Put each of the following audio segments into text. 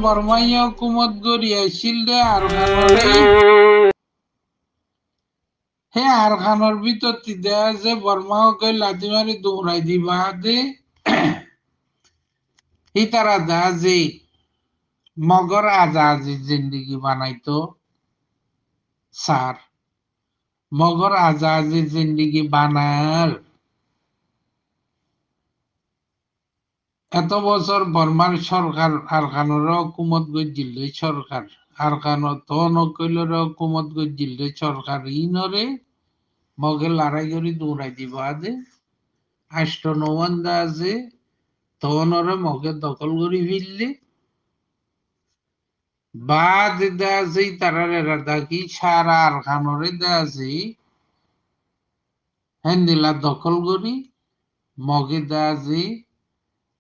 বর্মাইয়া হুকুমত গড়িয়াছিল দে আর খানরে হে আর খানর ভিতর দেয়া যে বর্মা হকে লাথি মারি দৌড়াই দিবা দে হি তারা দা যে মগর আজাজি জিন্দিগি বানাইতো স্যার মগর আজাজি জিন্দিগি বানার এত বছর বর্মার সরকার আরকানোর হুকুমত গজিল সরকার আরকানো তন কইলর হুকুমত গজিল সরকার ইনরে মগে লড়াই করি দৌড়াই দিব আদে আষ্ট নওয়ান্দা আছে তনরে মগে দখল করি ফিরলে বাদ দেয়াছি তারারে রাধা কি সারা আরকানোরে দেয়াছি হেন্দিলা দখল করি মগে দেয়াছি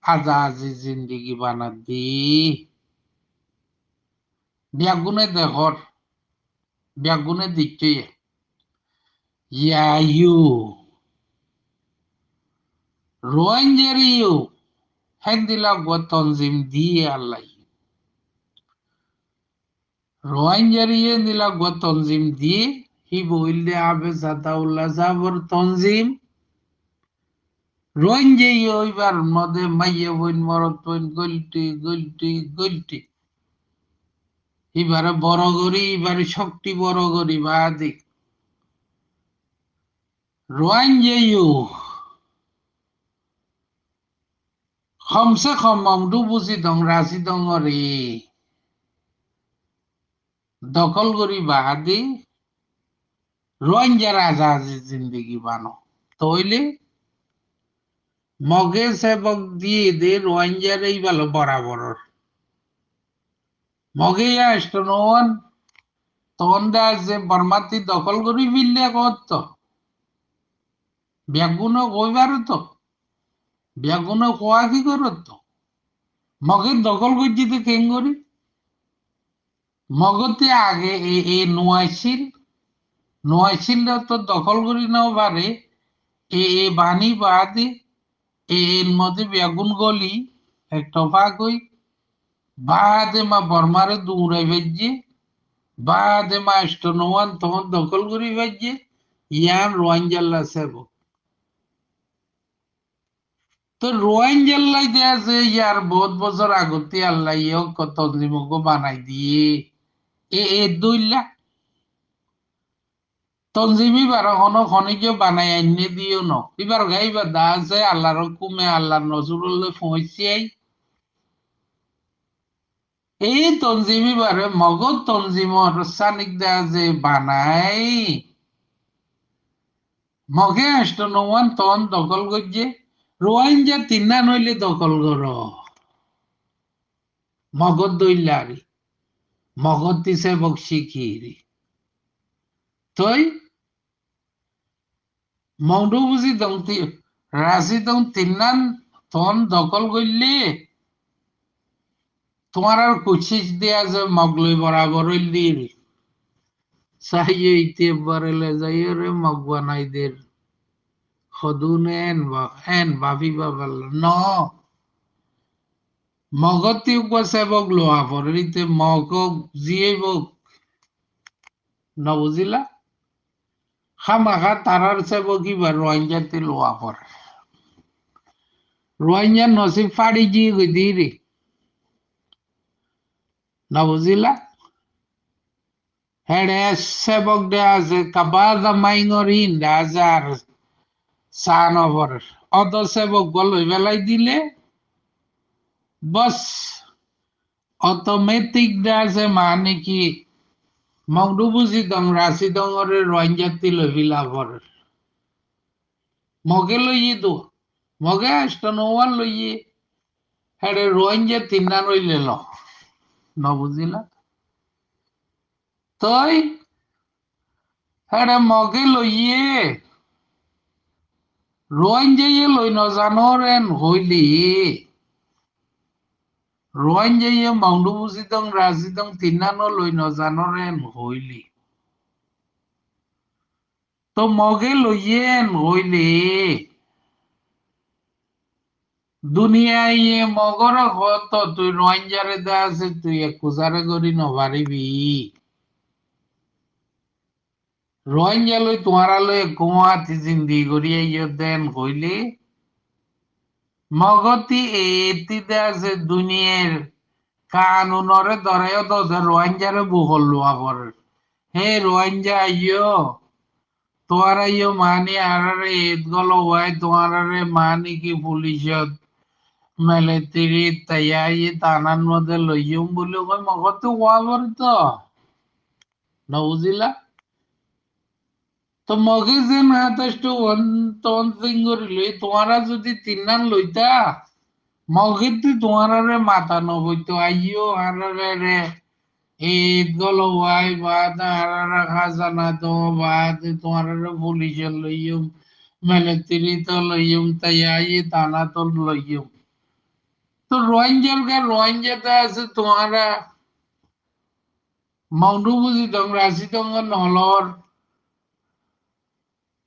আজাজি জিন্দিগি বানা দি ব্যাগুনে দেখর ব্যাগুনে দিচ্ছে ইউ রোয়াঞ্জারিও হেন্দিলা গো তনজিম দিয়ে আল্লাহ রোয়াঞ্জারিয়ে দিলা গো তনজিম দিয়ে হি বইলে আবে জাদাউল্লাহ জাবর তনজিম রোয়াঞ্জাইয়ে ওইবার মদে মাইয়ে বইন মরত বইন গলটি গলটি গলটি এবারে বড় করি এবারে শক্তি বড় করি বাদি রোয়াঞ্জাইও কমসে কম মংডু বুঝি দং রাশি দং রে দখল করি বাহাদি রোহিঙ্গা রাজা জিন্দগি বানো তইলে মগে সেবক দিয়ে দে রোহিঙ্গার এই ভালো বরাবর মগে আসতো নন তখন যে বর্মাতি দখল করি ফিরলে কত ব্যাগুন কইবার তো ব্যাগুন কোয়া কি করত মগে দখল করছি তো কেন করি মগতে আগে এ নোয়াইছিল তো দখল করি নাও পারে এ বাণী বাদে এর মধ্যে বেগুন গলি একটা কই বাদে মা বর্মারে দৌড়াই ভেজে বাদে মা স্টোনোয়ান তখন দখল করি ভেজে ইয়ান রোয়াঞ্জাল্লা সেব তো রোয়াঞ্জাল্লাই দেয়া যে ইয়ার বহুত বছর আগতে আল্লাহ ইয়ক কত বানাই দিয়ে এ দইলা তনজিমি বারো হন খনিজ বানাই আইনে দিও ন এবার গাইবা দা আছে আল্লাহর হুকুমে আল্লাহর নজরুল্লে পৌঁছিয়াই এই তনজিমি বারে মগজ তনজিমর সানিক দা যে বানাই মগে আসতো নোয়ান তন দখল করছে রোয়াইঞ্জা তিন্না নইলে দখল কর মগজ দইলারি মগজ দিছে বকশি খিরি তই মংডু বুঝি দংতি রাশি দং তিন্নান তন দখল করলে তোমার আর কোশিস দেয়া যে মগলই বরাবর হইলি চাইয়ে ইতে বারেলে যাইয়ে রে মগ বানাই দের সদুন এন ভাবিবা পারল ন মগতি সেবক লোয়া পরিতে মগ জিয়ে বক নবুজিলা খামাখা তারার সেবক ইবার রোহিঙ্গাতে লোয়া পড়ে রোহিঙ্গার নসিব ফাড়ি গিয়ে গই রে নবুজিলা হেডে সেবক দে আছে কাবাদা মাইঙর ইন হাজার সানবর অত সেবক গলই বেলাই দিলে বস অটোমেটিক দে আছে মানে কি মংডু বুঝি দং রাশি দংরে রোহিঙ্গাতে লইলা পর মগে লইয়ে দো মগে আসতো নোয়ান লইয়ে হেডে রোহিঙ্গা তিন্না রইলে ল নবুজিলা তই হেডে মগে লইয়ে রোহিঙ্গা লই ন জানোরেন হইলি রোহিঙ্গা মংডু বুঝি দং রাশি দং তিন্না লই ন জানোরেন হইলি তো মগে লইয়েন হইলে দুনিয়ায় মগর হত তুই রোহিঙ্গারে দে আছে তুই কুজারে গড়ি নভারিবি রোহিঙ্গা লই তোমারা লই গুয়াহাটি জিন্দি গড়ি দেন হইলে মগতি এতি দে আছে দুনিয়ার কানুনরে ধরেও তো রোহিঙ্গারে বুহল লোয়া পরে হে রোহিঙ্গা আইয়ো তোমারা মানি আরারে এদ গলো ওয়াই তোমারে মানি কি পুলিশত মেলে তিরি তাইয়াই তানার মধ্যে লইয়ুম বলে কই মগতে ওয়াবর তো না বুঝিলা তো মগে যে না তেষ্টু তন সিঙ্গরিলে তোমারা যদি তিনান লইতা মগে তোমারে মাথা নবইতো আইয়ো আরারে রে ঈদ গলো ওয়াই বাদ আরারা খাজানা তো বাদ তোমারে পুলিশে লইয়ুম মেলে তিরি তো লইয়ুম তাইয়াই তানা তো লইয়ুম তো রোহিঙ্গাতে আছে তোমারা মাউন্টু বুঝি দং রাশি দং নলর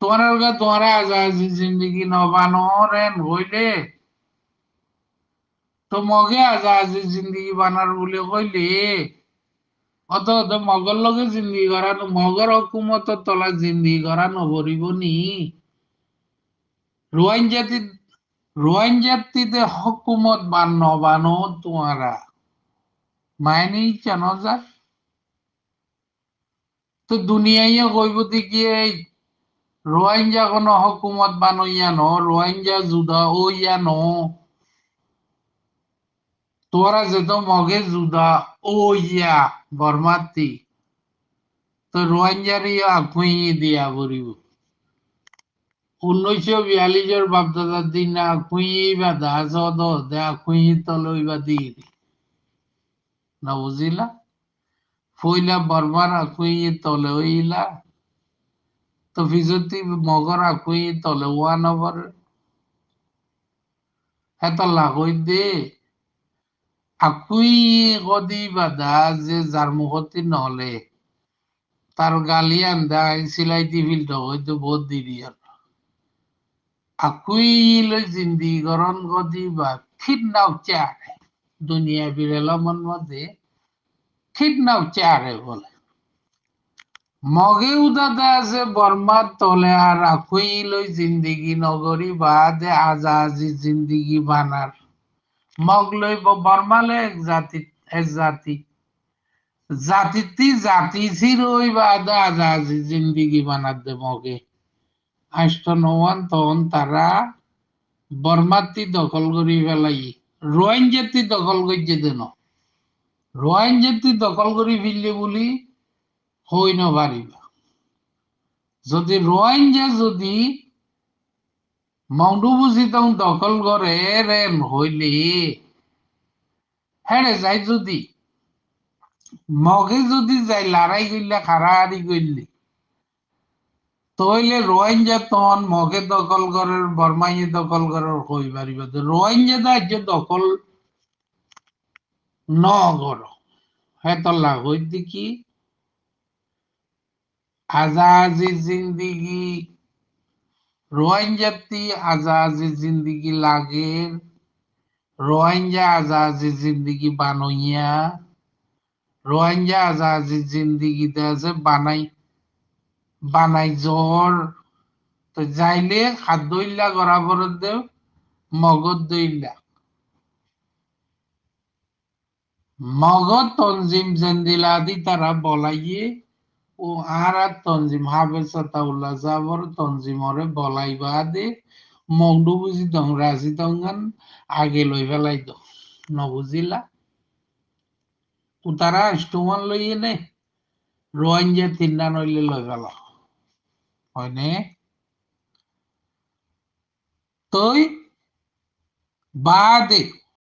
তোমারা আজাদি জিন্দগি নবানরেন হইলে তো মগে আজাদি জিন্দগি বানার বলে কইলে অত অত মগর লগে জিন্দগি করা মগর হকুমত তলা জিন্দগি করা নবরিব নি রোহিঙ্গাতি রোহিঙ্গাতিতে হকুমত বান নবানো তোমারা মাইনি কেন যা তো দুনিয়ায় কইব গিয়ে রোহিঙ্গা কোনো হকুমত বানইয়া ন রোহিঙ্গা যুদা ওইয়া ন তোরা যেত মগে যুদা ওইয়া বর্মাতি তো রোহিঙ্গার আকুই দিয়া বরিব 1942 বাপদাদার দিন আকুই বাধা যদ আকুই তলইবা দি না বুঝিলা ফইলা বর্মার আকুই তলে হইলা তো ফিজতি মগর আকুই তলে ওয়া নবর এত লাগই দে আকুই গদি বাধা যে যার মুখতি নহলে তার গালি আন্দা সিলাই দি ফিল্ড হয়তো বহুত দিদি আর আকুই লই জিন্দি গরন গদি বা খিট নাও চারে দুনিয়া বিরেলা মন মধ্যে খিট নাও চারে বলে মগে উদাতে আছে বর্মার তলে আর আকুই লই জিন্দিগি নগরী বাদে আজাজি জিন্দিগি বানার মগ লই বর্মালে এক জাতি জাতিতি জাতি ছিরই বাদে আজাজি জিন্দিগি বানার দে মগে আষ্ট নওয়ান তখন তারা বর্মাতি দখল করি ফেলাই রোহিঙ্গাতি দখল করছে দেন রোহিঙ্গাতি দখল করি ফেললে বলি হই না পারিবা যদি রোহিঙ্গা যদি মৌডুবুজি তখন দখল করে রেন হইলে হ্যাঁ যাই যদি মগে যদি যাই লড়াই করলে খাড়াহাড়ি করলে তইলে রোহিঙ্গা তখন মগে দখল করার বর্মাইয়ে দখল করার কই পারিবা রোহিঙ্গা তো দখল ন করো হ্যাঁ তো লাগই দেখি আজাজি জিন্দিগি রোহিঙ্গাতি আজাজি জিন্দিগি লাগে রোহিঙ্গা আজাজি জিন্দিগি বানইয়া রোহিঙ্গা আজাজি জিন্দিগি আছে বানাই বানাই জ্বর তো যাইলে খাদ্য ইল্লা করা পরে দেও মগজ দইল্লা মগজ তঞ্জিম জেন্দিলা দি তারা বলাইয়ে ও আর তঞ্জিম হাফেজ সাতাউল্লাহ সাবর তঞ্জিমরে বলাইবা দে মগডু বুঝি দং রাজি দঙ্গান আগে লই ফেলাই দ নবুঝিলা ও তারা স্টোমান লইয়ে নে রোহিঙ্গা তিনটা নইলে লই ফেলা হয়নে তই বাদে